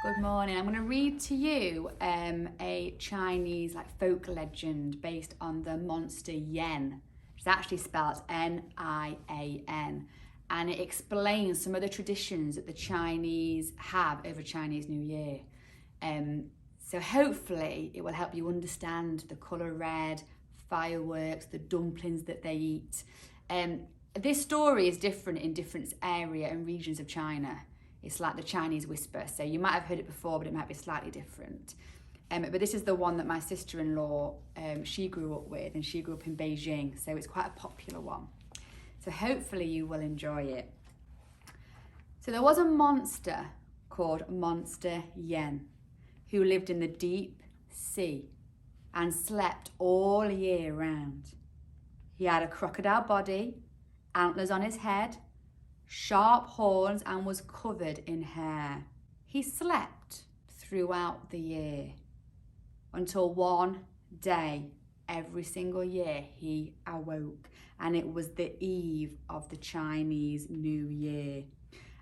Good morning. I'm going to read to you a Chinese folk legend based on the Monster Yen. It's actually spelled Nian, and it explains some of the traditions that the Chinese have over Chinese New Year. So hopefully it will help you understand the colour red, fireworks, the dumplings that they eat. This story is different in different area and regions of China. It's like the Chinese whisper, so you might have heard it before, but it might be slightly different. But this is the one that my sister-in-law, she grew up with, and she grew up in Beijing, so it's quite a popular one. So hopefully you will enjoy it. So there was a monster called Monster Nian who lived in the deep sea and slept all year round. He had a crocodile body, antlers on his head, sharp horns, and was covered in hair. He slept throughout the year until one day every single year he awoke, and it was the eve of the Chinese New Year.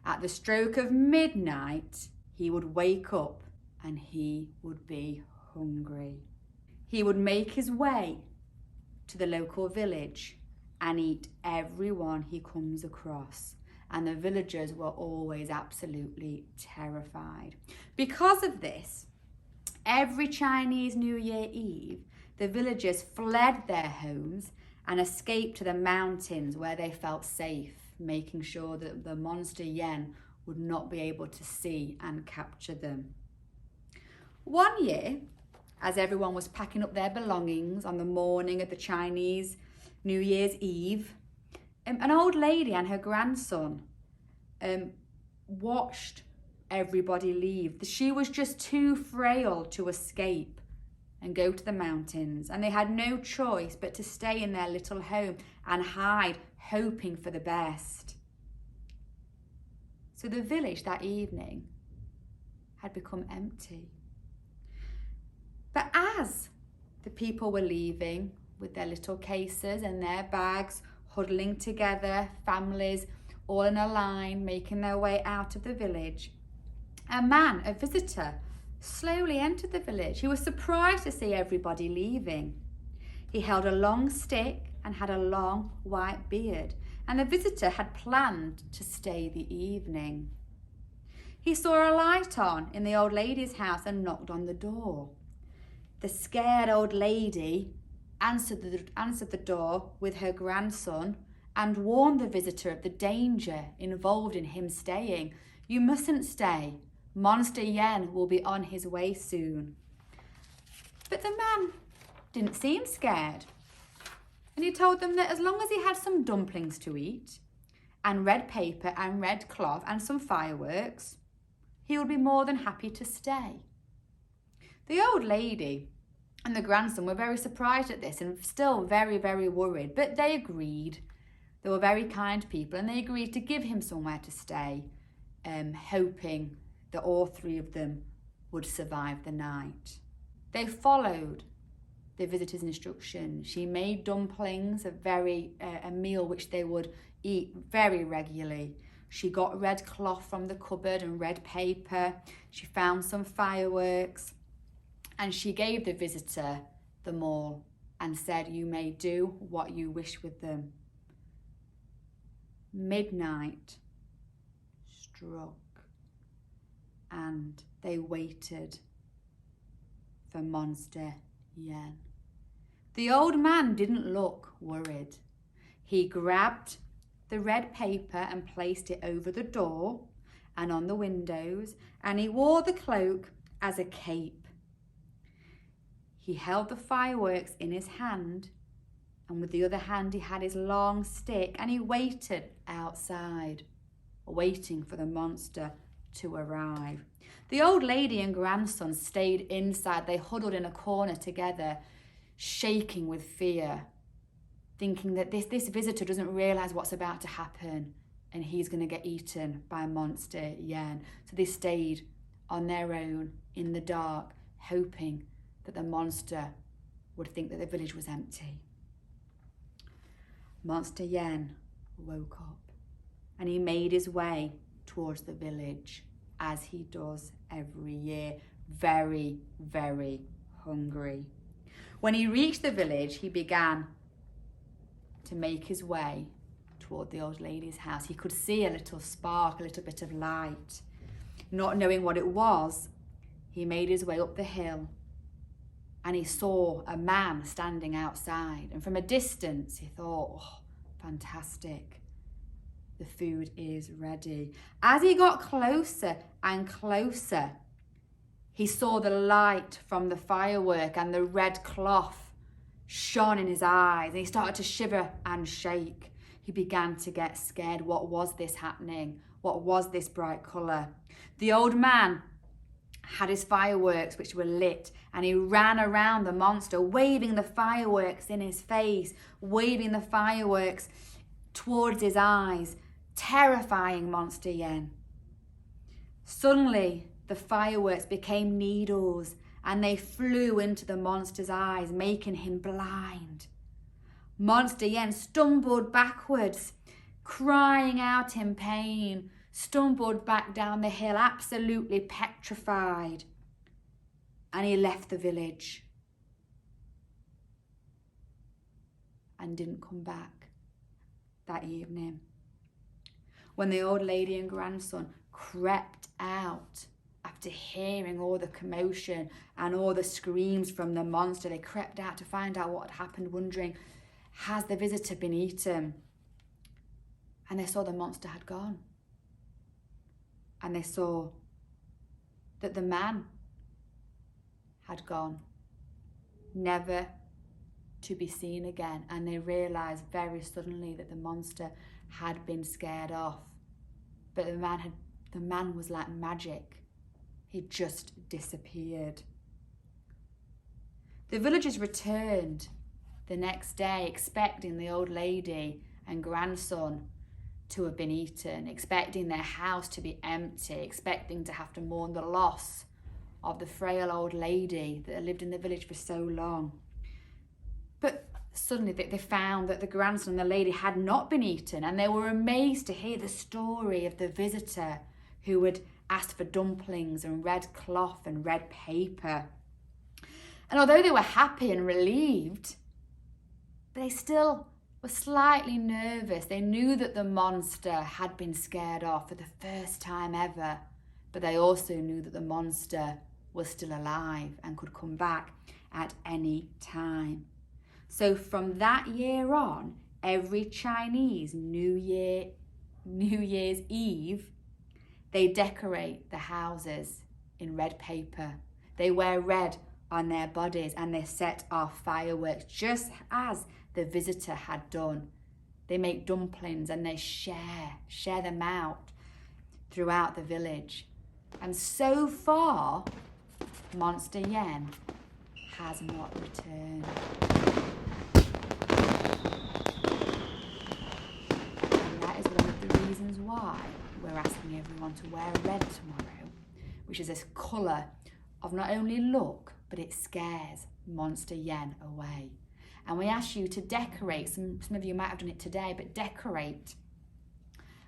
At the stroke of midnight, he would wake up and he would be hungry. He would make his way to the local village and eat everyone he comes across. And the villagers were always absolutely terrified. Because of this, every Chinese New Year Eve, the villagers fled their homes and escaped to the mountains where they felt safe, making sure that the Monster Yen would not be able to see and capture them. One year, as everyone was packing up their belongings on the morning of the Chinese New Year's Eve, an old lady and her grandson watched everybody leave. She was just too frail to escape and go to the mountains, and they had no choice but to stay in their little home and hide, hoping for the best. So the village that evening had become empty. But as the people were leaving with their little cases and their bags, huddling together, families all in a line, making their way out of the village, a visitor, slowly entered the village. He was surprised to see everybody leaving. He held a long stick and had a long white beard, and the visitor had planned to stay the evening. He saw a light on in the old lady's house and knocked on the door. The scared old lady answered the door with her grandson and warned the visitor of the danger involved in him staying. "You mustn't stay. Monster Yen will be on his way soon." But the man didn't seem scared, and he told them that as long as he had some dumplings to eat and red paper and red cloth and some fireworks, he would be more than happy to stay. The old lady and the grandson were very surprised at this and still very, very worried, but they agreed. They were very kind people, and they agreed to give him somewhere to stay, hoping that all three of them would survive the night. They followed the visitor's instructions. She made dumplings, a meal which they would eat very regularly. She got red cloth from the cupboard and red paper. She found some fireworks, and she gave the visitor them all and said, "You may do what you wish with them." Midnight struck, and they waited for Monster Yen. The old man didn't look worried. He grabbed the red paper and placed it over the door and on the windows, and he wore the cloak as a cape. He held the fireworks in his hand, and with the other hand he had his long stick, and he waited outside, waiting for the monster to arrive. The old lady and grandson stayed inside. They huddled in a corner together, shaking with fear, thinking that this visitor doesn't realise what's about to happen and he's going to get eaten by Monster Yen. So they stayed on their own in the dark, hoping that the monster would think that the village was empty. Monster Yen woke up and he made his way towards the village as he does every year, very, very hungry. When he reached the village, he began to make his way toward the old lady's house. He could see a little spark, a little bit of light. Not knowing what it was, he made his way up the hill and he saw a man standing outside. And from a distance, he thought, oh, fantastic. The food is ready. As he got closer and closer, he saw the light from the firework and the red cloth shone in his eyes. And he started to shiver and shake. He began to get scared. What was this happening? What was this bright colour? The old man had his fireworks which were lit, and he ran around the monster, waving the fireworks in his face, waving the fireworks towards his eyes, terrifying Monster Yen. Suddenly, the fireworks became needles, and they flew into the monster's eyes, making him blind. Monster Yen stumbled backwards, crying out in pain, stumbled back down the hill, absolutely petrified. And he left the village and didn't come back that evening. When the old lady and grandson crept out after hearing all the commotion and all the screams from the monster, they crept out to find out what had happened, wondering, has the visitor been eaten? And they saw the monster had gone. And they saw that the man had gone, never to be seen again. And they realised very suddenly that the monster had been scared off. But the man was like magic. He just disappeared. The villagers returned the next day, expecting the old lady and grandson to have been eaten, expecting their house to be empty, expecting to have to mourn the loss of the frail old lady that had lived in the village for so long. But suddenly they found that the grandson and the lady had not been eaten, and they were amazed to hear the story of the visitor who had asked for dumplings and red cloth and red paper. And although they were happy and relieved, they still were slightly nervous. They knew that the monster had been scared off for the first time ever, but they also knew that the monster was still alive and could come back at any time. So from that year on, every Chinese New Year's Eve, they decorate the houses in red paper. They wear red on their bodies and they set off fireworks just as the visitor had done. They make dumplings and they share them out throughout the village. And so far, Monster Yen has not returned. And that is one of the reasons why we're asking everyone to wear red tomorrow, which is this colour of not only luck, but it scares Monster Yen away. And we ask you to decorate, some of you might have done it today, but decorate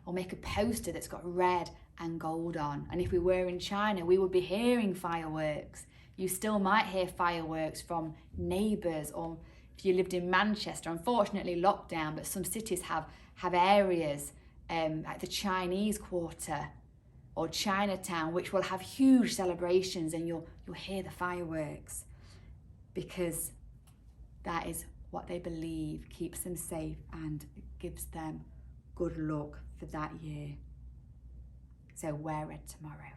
or make a poster that's got red and gold on. And if we were in China, we would be hearing fireworks. You still might hear fireworks from neighbours, or if you lived in Manchester, unfortunately lockdown, but some cities have areas like the Chinese Quarter or Chinatown, which will have huge celebrations, and you'll hear the fireworks, because that is what they believe keeps them safe and gives them good luck for that year. So wear red tomorrow.